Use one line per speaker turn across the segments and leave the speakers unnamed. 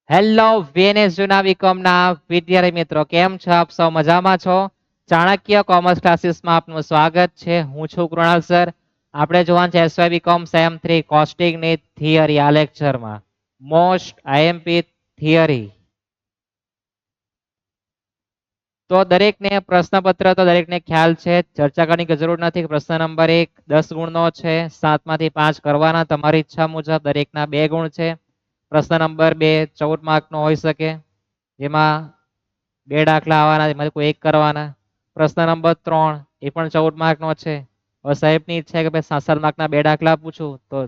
Hello VNS જૂના બીકોમના વિદ્યાર્થી મિત્રો, કેમ છો? આપ સૌ મજામાં છો? ચાણક્ય કોમર્સ ક્લાસીસમાં આપનું સ્વાગત છે. હું છું કૃણાલ સર. આપણે જોવાનું છે એસવાય બીકોમ સેમ 3 કોસ્ટિંગની થિયરી. આ લેક્ચરમાં મોસ્ટ આઈએમપી થિયરી. તો દરેકને પ્રશ્નપત્ર તો દરેકને ખ્યાલ છે, ચર્ચા કરવાની જરૂર નથી. પ્રશ્ન નંબર 1 10 ગુણનો છે, 7 માંથી 5 કરવાના. તમારી ઈચ્છા મુજબ દરેકના 2 ગુણ છે. પ્રશ્ન નંબર 2 14 માર્કનો હોઈ શકે, જેમાં 2 દાખલા આવવાના, એમાંથી કોઈ એક કરવાના. પ્રશ્ન નંબર 3 એ પણ 14 માર્કનો છે. હવે સાહેબની ઈચ્છા છે કે ભાઈ 7 માર્કના 2 દાખલા પૂછું, તો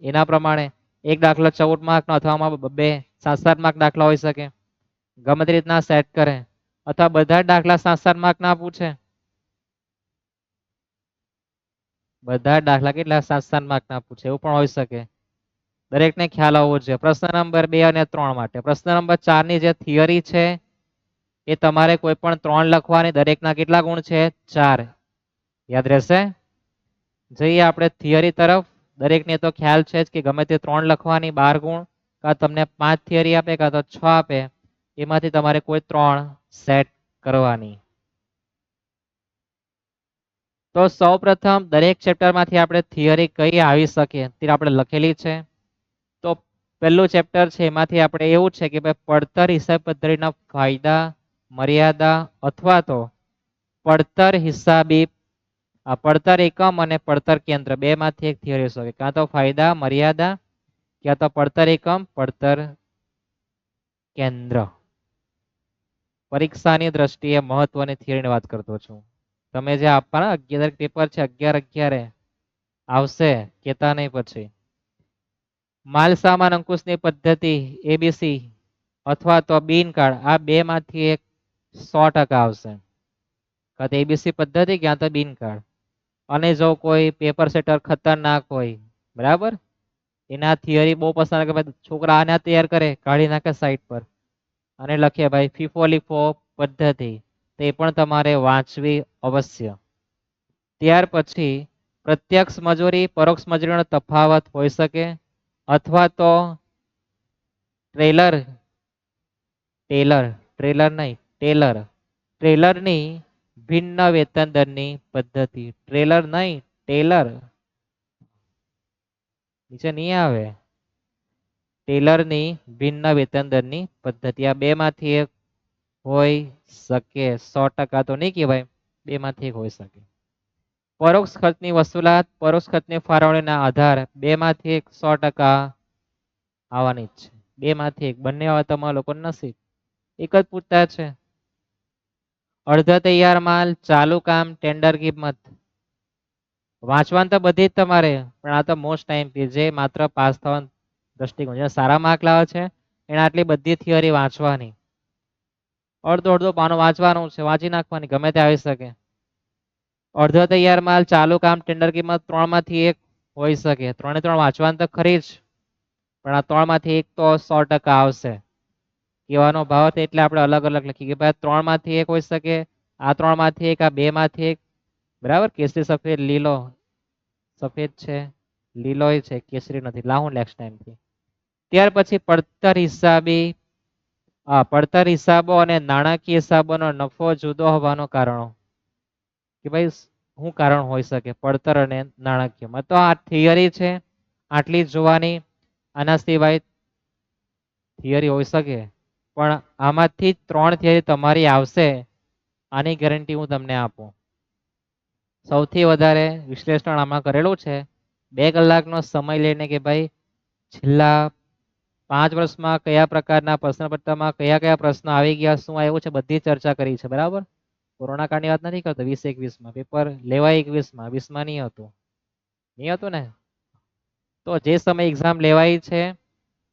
એના પ્રમાણે એક દાખલો 14 માર્કનો અથવા બે 7 માર્ક દાખલા હોઈ શકે. ગમે તે રીતના સેટ કરે, અથવા બધા જ દાખલા 7 માર્કના પૂછે. બધા જ દાખલા કેટલા 7 માર્કના પૂછે, એવું પણ હોઈ શકે. દરેકને ખ્યાલ આવવો જોઈએ. પ્રશ્ન નંબર 2 અને 3 માટે. પ્રશ્ન નંબર 4 ની જે થિયરી છે એ તમારે કોઈ પણ 3 લખવાની. દરેકના કેટલા ગુણ છે? 4. યાદ રહેશે? જઈએ આપણે થિયરી તરફ. દરેકને તો ખ્યાલ છે જ કે ગમે તે 3 લખવાની, 12 ગુણ. કાં તમને 5 થિયરી આપે કાં તો 6 આપે, એમાંથી તમારે કોઈ 3 સેટ કરવાની. તો સૌપ્રથમ દરેક ચેપ્ટરમાંથી આપણે થિયરી કઈ આવી શકે તે આપણે લખેલી છે. તો પહેલું ચેપ્ટર છે એમાંથી આપણે એવું છે કે ભાઈ પડતર હિસાબ પદ્ધતિના ફાયદા, મર્યાદા અથવા તો પડતર હિસાબી, આ પડતર એકમ અને પડતર કેન્દ્ર બે માંથી એક થિયરી શકે. કાં તો ફાયદા મર્યાદા, ક્યાં તો પડતર એકમ પડતર કેન્દ્ર. પરીક્ષાની દ્રષ્ટિએ મહત્વની થિયરીની વાત કરતો છું. તમે જે આપવાના 11 પેપર છે, 11 આવશે, કેતા નહીં પછી. માલ સામાન અંકુશની પદ્ધતિ એબીસી અથવા તો બિન કાર્ડ, આ બે માંથી એક 100% આવશે. કાં તો એબીસી પદ્ધતિ ક્યાં તો બિન કાર્ડ. અને જો કોઈ પેપર સેટર ખતરનાક હોય, બરાબર, એના થિયરી બહુ પસંદ કે ભાઈ છોકરા આને તૈયાર કરે, કાઢી નાખે સાઈડ પર અને લખે ભાઈ ફીફો લીફો પદ્ધતિ, તે પણ તમારે વાંચવી અવશ્ય. ત્યાર પછી પ્રત્યક્ષ મજૂરી પરોક્ષ મજૂરીનો તફાવત હોઈ શકે, અથવા તો ટ્રેલર ટેલર ટ્રેલર નહીં ટેલર ટ્રેલરની ભિન્ન વેતન દરની પદ્ધતિ. ટ્રેલર નહીં ટેલર, નીચે નહીં આવે. ટેલરની ભિન્ન વેતન દરની પદ્ધતિ. આ બે માંથી એક હોઈ શકે. 100% તો નહીં કહેવાય, બે માંથી એક હોઈ શકે. પરોક્ષ ખર્ચની વસૂલાત પરોક્ષ ખર્ચની ફાળવણીના આધાર, બે માંથી એક 100% આવવાની જ છે. બે માંથી એક, બંને આવે તમારા લોકો નસીબ. એક જ પૂછતા છે. અડધા તૈયાર માલ, ચાલુ કામ, ટેન્ડર કિંમત. વાંચવાનું તો બધી જ તમારે, પણ આ તો મોસ્ટ ટાઈમ જે માત્ર પાસ થવાનું દ્રષ્ટિકોણ, જે સારા માર્ક લાવે છે એને આટલી બધી થિયરી વાંચવાની. અડધો અડધો પાનો વાંચવાનું છે, વાંચી નાખવાની, ગમે તે આવી શકે. અડધો તૈયાર માલ, ચાલુ કામ, ટેન્ડર કિંમત 3 માંથી એક હોઈ શકે. 3 વાંચવાનું તો ખરી જ, પણ આ 3 માંથી એક તો 100% આવશે. કહેવાનો ભાવ હતો એટલે આપણે અલગ અલગ લખી કે ભાઈ 3 માંથી એક હોઈ શકે, આ 3 માંથી એક, આ બે માંથી એક. બરાબર, કેસરી સફેદ લીલો, સફેદ છે લીલો છે, કેસરી નથી. લાવું નેક્સ્ટ ટાઈમથી. ત્યાર પછી પડતર હિસાબી, પડતર હિસાબો અને નાણાકીય હિસાબોનો નફો જુદો હોવાનો કારણો. કે ભાઈ શું કારણ હોઈ શકે પડતર અને નાણાકીયમાં? તો આ થિયરી છે, આટલી જ જોવાની. આના સિવાય થિયરી હોઈ શકે, પણ આમાંથી 3 થિયરી તમારી આવશે, આની ગેરંટી હું તમને આપું. સૌથી વધારે વિશ્લેષણ આમાં કરેલું છે. 2 કલાકનો સમય લઈને કે ભાઈ છેલ્લા 5 વર્ષમાં કયા પ્રકારના પ્રશ્નપત્રમાં કયા કયા પ્રશ્નો આવી ગયા, શું આવ્યું છે, બધી ચર્ચા કરી છે. બરાબર, કોરોના કાળની વાત નથી કરતો. 20-21માં પેપર લેવાય, 21માં 20માં નહીં હતું ને. તો જે સમય એક્ઝામ લેવાય છે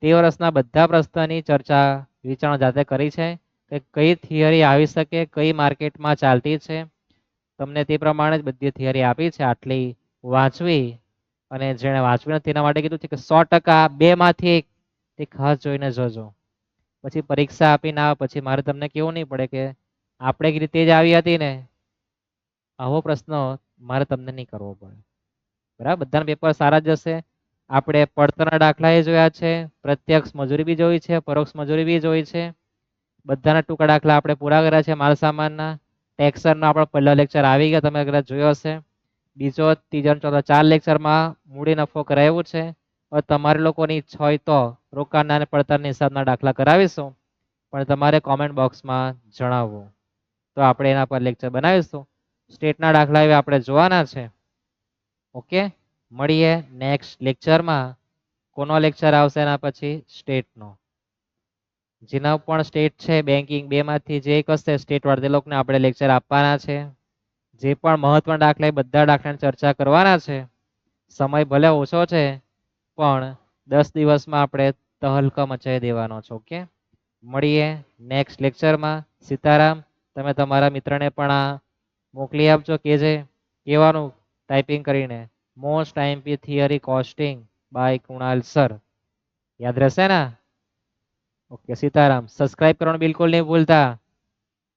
તે વર્ષના બધા પ્રશ્નની ચર્ચા વિચારણા જાતે કરી છે કે કઈ થિયરી આવી શકે, કઈ માર્કેટમાં ચાલતી છે. તમને તે પ્રમાણે જ બધી થિયરી આપી છે. આટલી વાંચવી, અને જેણે વાંચવી નથી તેના માટે કીધું છે કે 100% બે માંથી એક, તે ખાસ જોઈને જોજો. પછી પરીક્ષા આપીને આવે પછી મારે તમને કેવું નહીં પડે કે આપણે એક રીતે જ આવી હતી ને, આવો પ્રશ્ન મારે તમને નહીં કરવો પડે. બરાબર, બધાના પેપર સારા જશે. આપણે પડતરના દાખલા એ જોયા છે, પ્રત્યક્ષ મજૂરી બી જોઈ છે, પરોક્ષ મજૂરી બી જોઈ છે. બધાના ટૂંકા દાખલા આપણે પૂરા કર્યા છે માલ સામાનના. ટેક્સરનો આપણો પહેલો લેક્ચર આવી ગયા, તમે કદાચ જોયો હશે. બીજો, ત્રીજો, ચોથો 4 લેક્ચરમાં મૂડી નફો કરાવ્યું છે. હવે તમારે લોકોની ઈચ્છા હોય તો રોકાણના અને પડતરના હિસાબના દાખલા કરાવીશું, પણ તમારે કોમેન્ટ બોક્સમાં જણાવવું, તો આપણે એના પર લેક્ચર બનાવીશું. સ્ટેટના દાખલા હવે આપણે જોવાના છે. ઓકે, મળીએ નેક્સ્ટ લેક્ચરમાં. કોનો લેક્ચર આવશે એના પછી? સ્ટેટનો. જેના પણ સ્ટેટ છે બેન્કિંગ બેમાંથી જે એક હશે સ્ટેટ વાળા, તે લોકોને આપણે લેક્ચર આપવાના છે. જે પણ મહત્વના દાખલા એ બધા દાખલાની ચર્ચા કરવાના છે. સમય ભલે ઓછો છે પણ 10 દિવસમાં આપણે તહલકા મચાવી દેવાનો છે. ઓકે, મળીએ નેક્સ્ટ લેક્ચરમાં. સીતારામ. તમે તમારા મિત્રને પણ આ મોકલી આપજો, કેજે કહેવાનું ટાઈપિંગ કરીને, most IMP theory costing by Kunal sir. યાદ રહેશે ને? ઓકે, સીતારામ. સબસ્ક્રાઇબ કરવાનું બિલકુલ નહીં ભૂલતા.